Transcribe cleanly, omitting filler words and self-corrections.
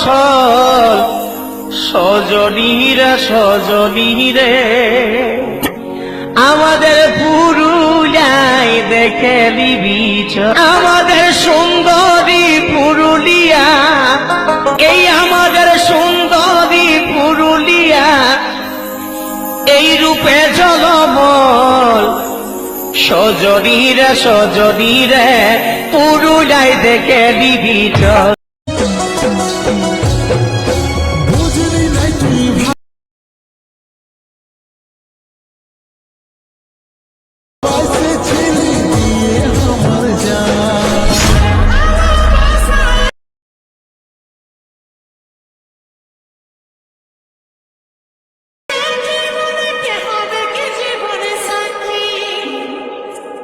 ফসল সজনীরা সজনীরে আমাদের পুরুলিয়ায় দেখে দিবি আমাদের সুন্দরী পুরুলিয়া এই আমাদের সুন্দরী পুরুলিয়া এই রূপে ঝলমল সজনীরে সজনীরে পুরুলিয়ায় দেখে দিবি